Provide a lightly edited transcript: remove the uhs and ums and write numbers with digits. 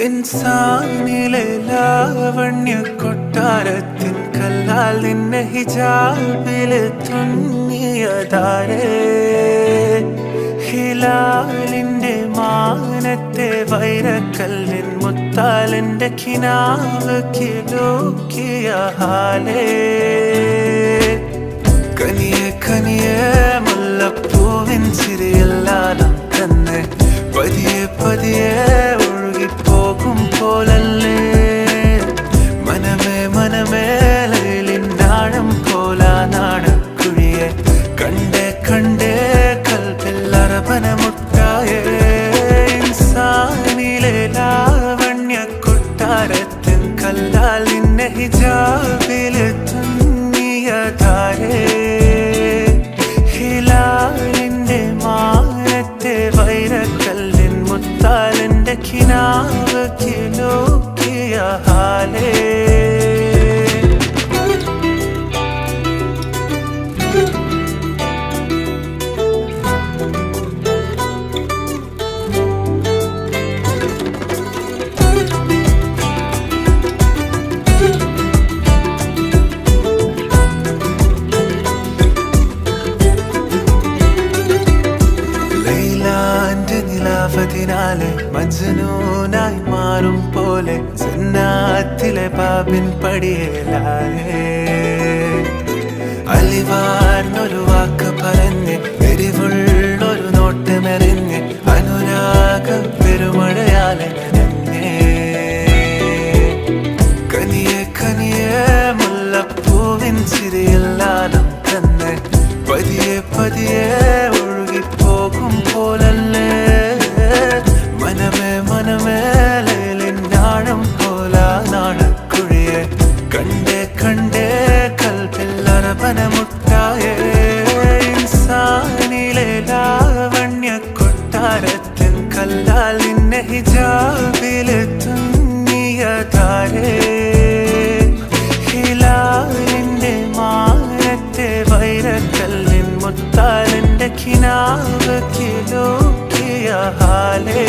ഇൻസാനിലെ ലാവണ്യ കൊട്ടാരത്തിൻ കല്ലാൽ നിന്നെ ഹിജാബില് തുന്നിയതാരേ. ഹിലാലിന്റെ മാനത്തെ വൈരക്കല്ലിൻ മുത്താലിന്റെ കിനാവ് കിലോക്കിയ ഹാലേ. കനിയെ കനിയെ മുല്ലപ്പൂവിൻ ചിരിയെല്ലാം തന്നെ പതിയെ പതിയെ ഒഴുകിപ്പോകും പോലല്ലേ. മനമേ മനമേ ലൈലിനാഴം പോലാ നാടക്കുഴിയെ കണ്ടേ കണ്ടേ കൽബിൽ അറബനമുട്ടായേ. ഇൻസാനിലെ ലാവണ്യ കൊട്ടാരത്തിൻ കല്ലാൽ നിന്നെ ഹിജാബില് തുന്നിയതാരേ. ഹിലാലിന്റെ മാനത്തെ വൈരക്കല്ലിൻ മുത്താലിന്റെ കിനാവ് കിലോക്കിയ ഹാലേ. നിലാവതിനാലെ മജ്നൂനായി മാറും പോലെ ജന്നാത്തിലെ ബാബിൻ പടിയേലാലേ. അലിവാർന്നൊരു വാക്ക് പറഞ്ഞ് എരിവുള്ളൊരു നോട്ടമെറിഞ്ഞ് അനുരാഗ പെരുമഴയാലെ നനഞ്ഞേ. കനിയെ കനിയെ മുല്ലപ്പൂവിൻ ചിരിയെല്ലാം തന്നെ പതിയെ പതിയെ ഒഴുകിപ്പോകും പോലല്ലേ. മനമേ മനമേ ലൈലിനാഴം പോലാ നാടക്കുഴിയെ കണ്ടേ കണ്ടേ കൽബിൽ അറബനമുട്ടായേ. ഇൻസാനിലെ ലാവണ്യ കൊട്ടാരത്തിൻ കല്ലാൽ നിന്നെ ഹിജാബില് തുന്നിയതാരേ. ഹിലാലിന്റെ മാനത്തെ വൈരക്കല്ലിൻ മുത്താലിന്റെ കിനാവ് കിലോക്കിയ ഹാലേ.